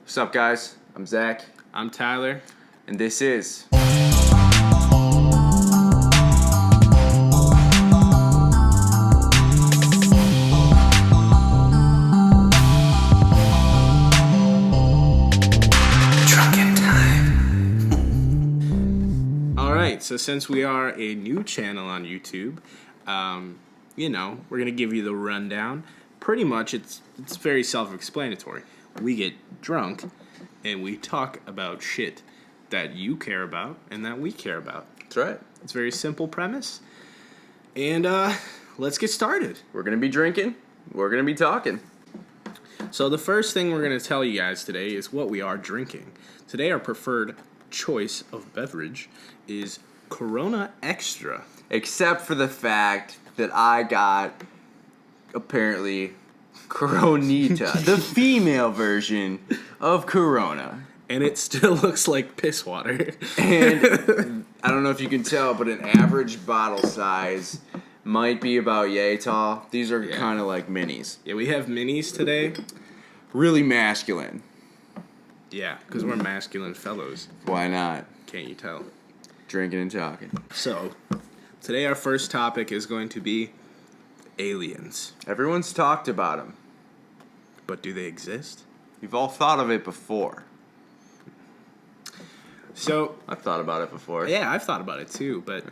What's up, guys? I'm Zach. I'm Tyler. And this is... Drunken Time. Alright, so since we are a new channel on YouTube, we're going to give you the rundown. Pretty much, it's very self-explanatory. We get drunk, and we talk about shit that you care about and that we care about. That's right. It's a very simple premise. And let's get started. We're going to be drinking. We're going to be talking. So the first thing we're going to tell you guys today is what we are drinking. Today our preferred choice of beverage is Corona Extra. Except for the fact that I got, apparently, Coronita, the female version of Corona. And it still looks like piss water. And I don't know if you can tell, but an average bottle size might be about yay tall. These are kind of like minis. Yeah, we have minis today. Really masculine. Yeah, because we're masculine fellows. Why not? Can't you tell? Drinking and talking. So, today our first topic is going to be aliens. Everyone's talked about them. But do they exist? We've all thought of it before. So I've thought about it before. Yeah, I've thought about it too. But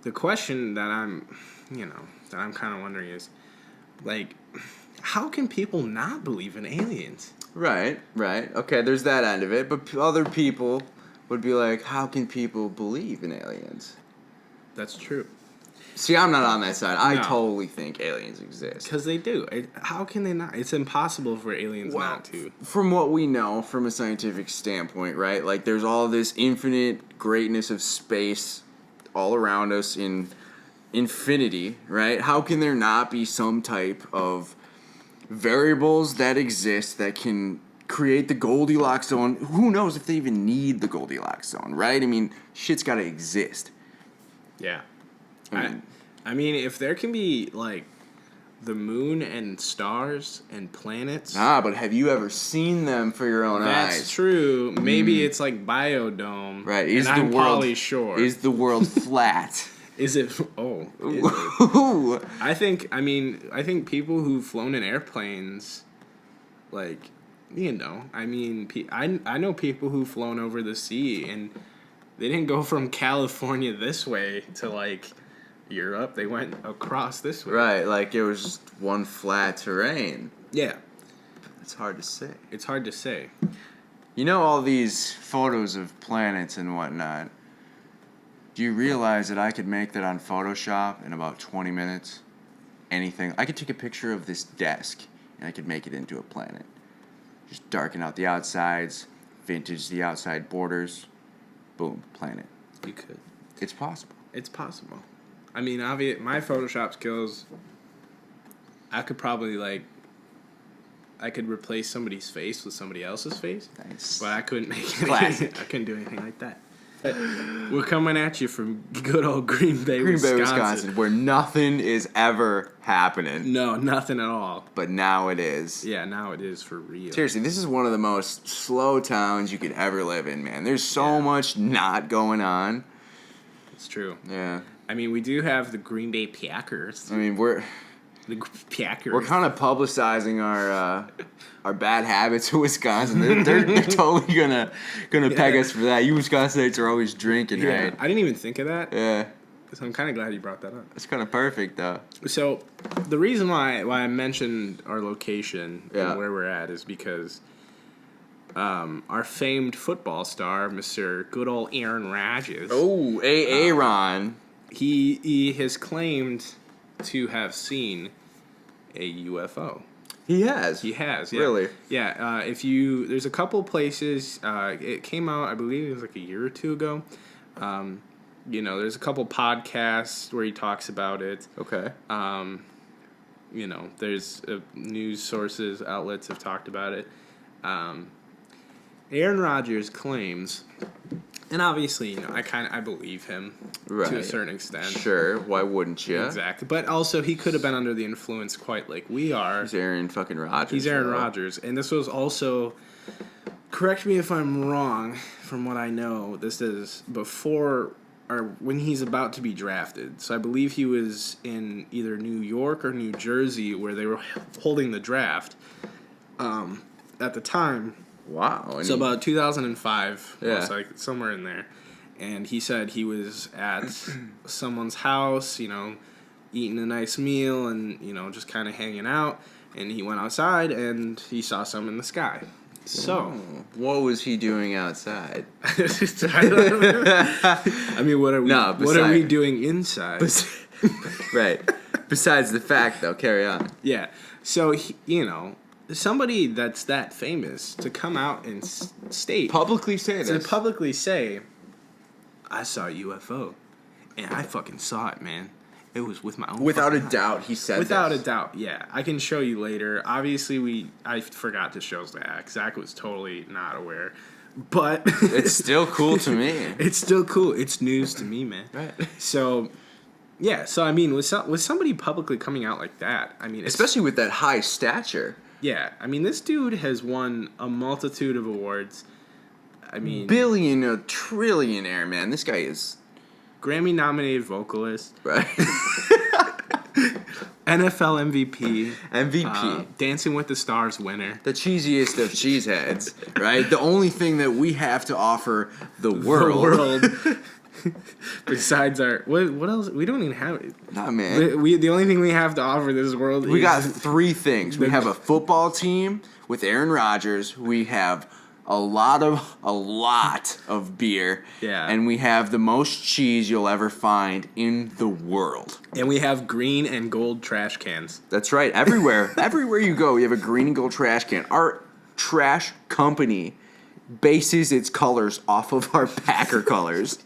the question that I'm kind of wondering is, like, how can people not believe in aliens? Right. Okay, there's that end of it. But other people would be like, how can people believe in aliens? That's true. See, I'm not on that side. I No. totally think aliens exist. Because they do. How can they not? It's impossible for aliens not to. From what we know from a scientific standpoint, right? Like, there's all this infinite greatness of space all around us in infinity, right? How can there not be some type of variables that exist that can create the Goldilocks zone? Who knows if they even need the Goldilocks zone, right? I mean, shit's got to exist. Yeah. I mean, if there can be, like, the moon and stars and planets... But have you ever seen them for your own eyes? That's true. Maybe it's like Biodome. Right. And I'm probably sure. Is the world flat? Is it... Oh. Is it? I think people who've flown in airplanes, like, I know people who've flown over the sea, and they didn't go from California this way to, like... Europe, they went across this way. Right, like it was just one flat terrain. Yeah. It's hard to say. It's hard to say. You know all these photos of planets and whatnot. Do you realize that I could make that on Photoshop in about 20 minutes? Anything. I could take a picture of this desk and I could make it into a planet. Just darken out the outsides, vintage the outside borders. Boom, planet. You could. It's possible. It's possible. I mean, my Photoshop skills, I could probably, I could replace somebody's face with somebody else's face. Nice. But I couldn't make it. Classic. I couldn't do anything like that. But we're coming at you from good old Green Bay, Wisconsin. Where nothing is ever happening. No, nothing at all. But now it is. Yeah, now it is for real. Seriously, this is one of the most slow towns you could ever live in, man. There's so much not going on. It's true. Yeah. I mean, we do have the Green Bay Packers. I mean, we're kind of publicizing our bad habits in Wisconsin. They're totally gonna peg us for that. You Wisconsinites are always drinking, right? I didn't even think of that. Yeah. So I'm kind of glad you brought that up. It's kind of perfect, though. So the reason why I mentioned our location and where we're at is because our famed football star, Mr. Good old Aaron Rodgers. Oh, Aaron. He has claimed to have seen a UFO. He has. Yeah. Really? Yeah. There's a couple places. It came out, I believe it was like a year or two ago. There's a couple podcasts where he talks about it. Okay. There's news sources, outlets have talked about it. Aaron Rodgers claims, and obviously, I believe him to a certain extent. Sure, why wouldn't you? Exactly, but also he could have been under the influence quite like we are. He's Aaron fucking Rodgers. He's Aaron Rodgers, and this was also correct me if I'm wrong, from what I know, this is before or when he's about to be drafted. So I believe he was in either New York or New Jersey where they were holding the draft at the time. Wow. So about 2005, Yeah. like somewhere in there. And he said he was at someone's house, eating a nice meal and, just kind of hanging out. And he went outside and he saw some in the sky. So, what was he doing outside? I mean, what are we doing inside? Right. Besides the fact, though, carry on. Yeah. So, somebody that's that famous to come out and state Publicly say this. To publicly say, I saw a UFO, and I fucking saw it, man. It was with my own. Without a doubt, he said. Without a doubt, yeah. I can show you later. Obviously, I forgot to show Zach. Zach was totally not aware, but it's still cool to me. It's still cool. It's news to me, man. Right. So, yeah. So I mean, with somebody publicly coming out like that, I mean, especially with that high stature. Yeah, I mean, this dude has won a multitude of awards. I mean, trillionaire, man. This guy is Grammy-nominated vocalist. Right. NFL MVP. MVP. Dancing with the Stars winner. The cheesiest of cheeseheads, right? The only thing that we have to offer the world. Besides our... What else? We don't even have it. Nah, man. The only thing we have to offer this world We got three things. We have a football team with Aaron Rodgers. We have a lot of beer. Yeah. And we have the most cheese you'll ever find in the world. And we have green and gold trash cans. That's right. Everywhere you go, we have a green and gold trash can. Our trash company bases its colors off of our Packer colors.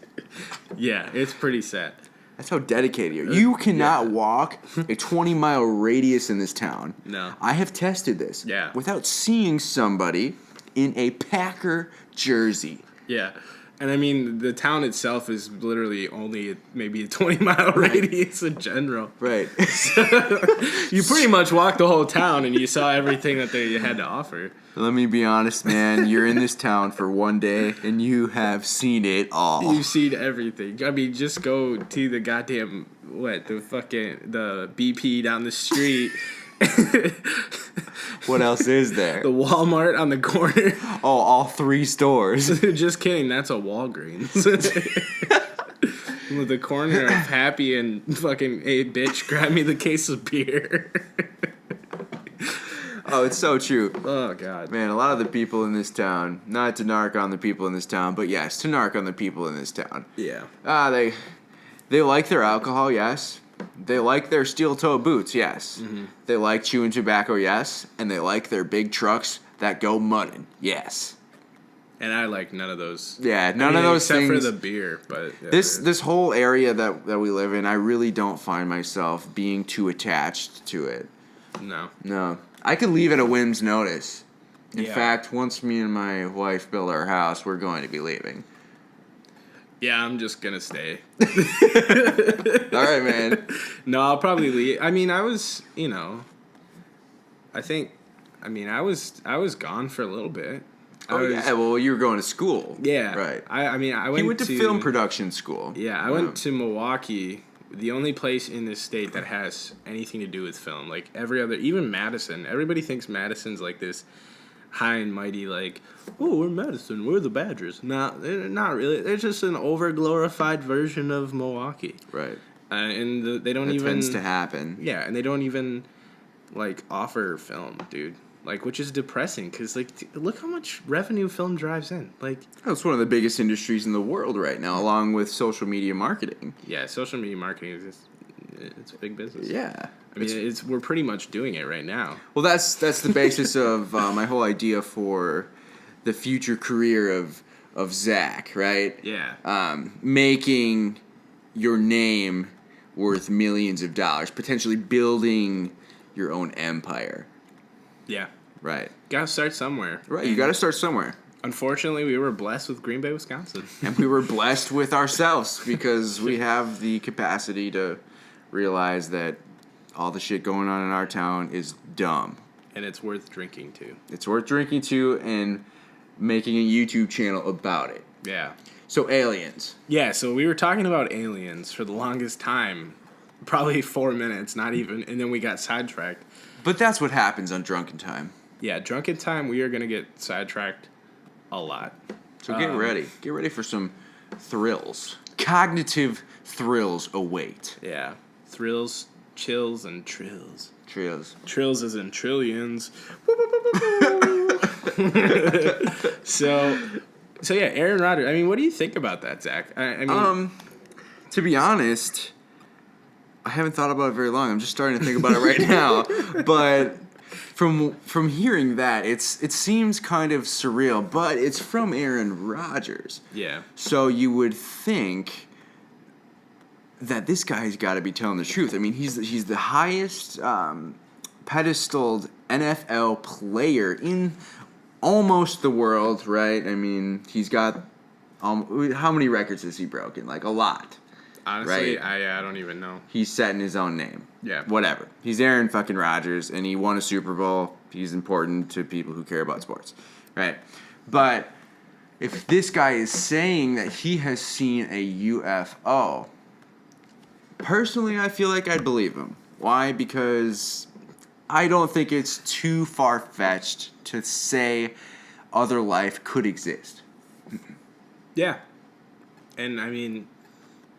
Yeah, it's pretty sad. That's how dedicated you are. You cannot walk a 20-mile radius in this town. No. I have tested this. Yeah. Without seeing somebody in a Packer jersey. Yeah. And I mean, the town itself is literally only maybe a 20-mile radius in general. Right. So, you pretty much walked the whole town and you saw everything that they had to offer. Let me be honest, man. You're in this town for one day and you have seen it all. You've seen everything. I mean, just go to the goddamn, the BP down the street. What else is there? The Walmart on the corner. Oh, all three stores. Just kidding. That's a Walgreens. With the corner of Happy and fucking, hey, bitch, grab me the case of beer. Oh, it's so true. Oh, God. Man, a lot of the people in this town, not to narc on the people in this town, but yes, to narc on the people in this town. Yeah. They like their alcohol, yes. They like their steel-toe boots, yes. Mm-hmm. They like chewing tobacco, yes. And they like their big trucks that go mudding, yes. And I like none of those. Yeah, none of those except things. Except for the beer, but... Yeah, this whole area that we live in, I really don't find myself being too attached to it. No. I could leave at a whim's notice. In fact, once me and my wife build our house, we're going to be leaving. Yeah, I'm just gonna stay. All right, man. No, I'll probably leave. I mean, I was gone for a little bit. Well, you were going to school. Yeah. Right. I went to film production school. Yeah, I went to Milwaukee, the only place in this state that has anything to do with film. Like every other, even Madison. Everybody thinks Madison's like this high and mighty, like, oh, we're Madison, we're the Badgers. No, they're not really. They're just an over-glorified version of Milwaukee. Right. And they don't even... That tends to happen. Yeah, and they don't even, like, offer film, dude. Like, which is depressing, because, like, look how much revenue film drives in. Like, it's one of the biggest industries in the world right now, along with social media marketing. Yeah, social media marketing is it's a big business. Yeah. I mean, we're pretty much doing it right now. Well, that's the basis of my whole idea for the future career of Zach, right? Yeah. Making your name worth millions of dollars, potentially building your own empire. Yeah. Right. Gotta start somewhere. Right, you gotta start somewhere. Unfortunately, we were blessed with Green Bay, Wisconsin. And we were blessed with ourselves because we have the capacity to realize that all the shit going on in our town is dumb. And it's worth drinking, too. It's worth drinking, too, and making a YouTube channel about it. Yeah. So aliens. Yeah, so we were talking about aliens for the longest time. Probably 4 minutes, not even. And then we got sidetracked. But that's what happens on Drunken Time. Yeah, Drunken Time, we are going to get sidetracked a lot. So get ready. Get ready for some thrills. Cognitive thrills await. Yeah. Thrills, chills, and trills. Trills. Trills is in trillions. So yeah, Aaron Rodgers. I mean, what do you think about that, Zach? I mean, to be honest, I haven't thought about it very long. I'm just starting to think about it right now. But from hearing that, it seems kind of surreal. But it's from Aaron Rodgers. yeah. So you would think that this guy's got to be telling the truth. I mean, he's the highest pedestaled NFL player in almost the world, right? I mean, he's got how many records has he broken? Like a lot. Honestly, right? I don't even know. He's setting his own name. Yeah. Whatever. He's Aaron fucking Rodgers, and he won a Super Bowl. He's important to people who care about sports, right? But if this guy is saying that he has seen a UFO, personally, I feel like I'd believe him. Why? Because I don't think it's too far-fetched to say other life could exist. Yeah. And I mean,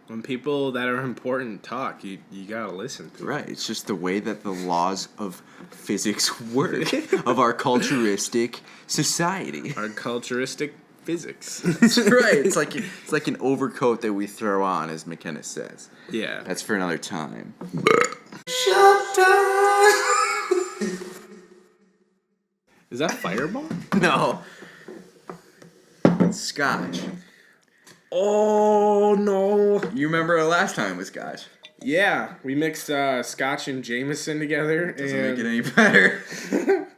when people that are important talk, you gotta listen to it. Right. It's just the way that the laws of physics work of our culturistic society. Our culturistic physics. That's right. It's like an overcoat that we throw on, as McKenna says. Yeah. That's for another time. Is that Fireball? No. Scotch. Oh, no. You remember our last time with Scotch? Yeah. We mixed Scotch and Jameson together. Doesn't make it any better.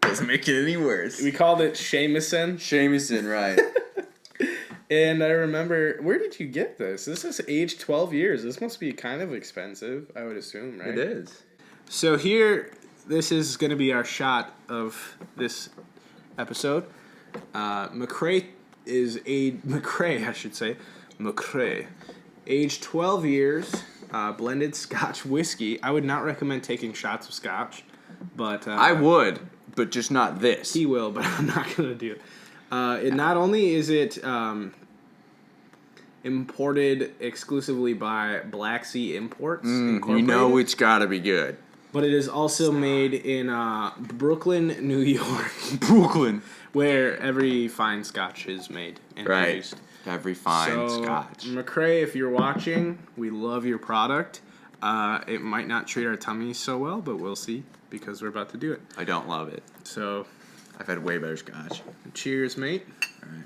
Doesn't make it any worse. We called it Shameson. Shameson, right. And I remember, where did you get this? This is aged 12 years. This must be kind of expensive, I would assume, right? It is. So here, this is going to be our shot of this episode. McCrae, aged 12 years, blended Scotch whiskey. I would not recommend taking shots of Scotch, but I would, but just not this. he will, but I'm not going to do it. Not only is it imported exclusively by Black Sea Imports, You Incorporated, know it's gotta be good. but it is also made in Brooklyn, New York, Brooklyn. where every fine Scotch is made and Right. produced. Every fine So, Scotch. McCrae, if you're watching, we love your product. It might not treat our tummies so well, but we'll see because we're about to do it. I don't love it. So, I've had way better Scotch. cheers, mate. All right.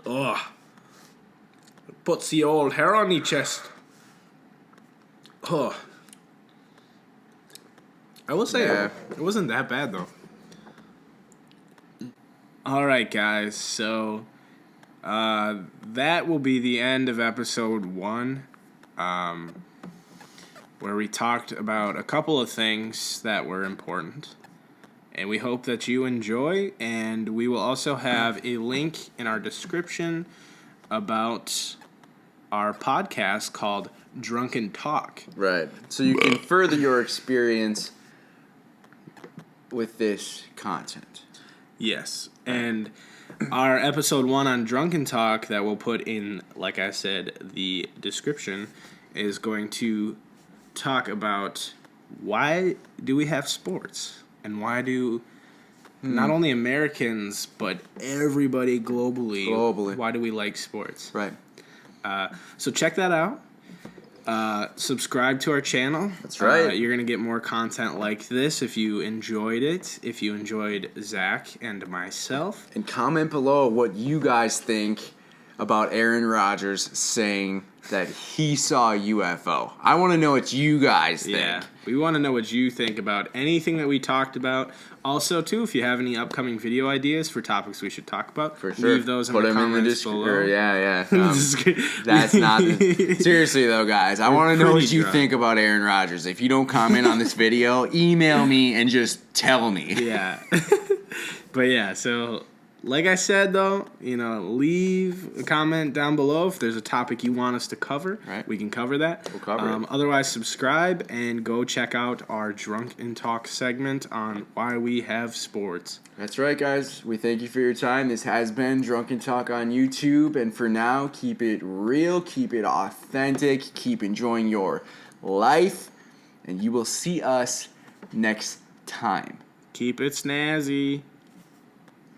Oh, puts the old hair on the chest. Oh, I will say Yeah. it wasn't that bad though. All right, guys. So that will be the end of episode 1, where we talked about a couple of things that were important. And we hope that you enjoy, and we will also have a link in our description about our podcast called Drunken Talk. Right. So you can further your experience with this content. Yes. And our episode 1 on Drunken Talk that we'll put in, like I said, the description is going to talk about why do we have sports? And why do not only Americans, but everybody globally, why do we like sports? Right. So check that out. Subscribe to our channel. That's right. You're going to get more content like this if you enjoyed it, if you enjoyed Zach and myself. And comment below what you guys think about Aaron Rodgers saying that he saw a UFO. I want to know what you guys think. Yeah, we want to know what you think about anything that we talked about. Also, too, if you have any upcoming video ideas for topics we should talk about, For sure. leave those in the comments below. Yeah. That's not... Seriously, though, guys, I want to know what you think about Aaron Rodgers. If you don't comment on this video, email me and just tell me. Yeah. But, yeah, so... Like I said, though, leave a comment down below if there's a topic you want us to cover. Right. We can cover that. We'll cover it. Otherwise, subscribe and go check out our Drunken Talk segment on Why We Have Sports. That's right, guys. We thank you for your time. This has been Drunken Talk on YouTube. And for now, keep it real, keep it authentic, keep enjoying your life, and you will see us next time. Keep it snazzy.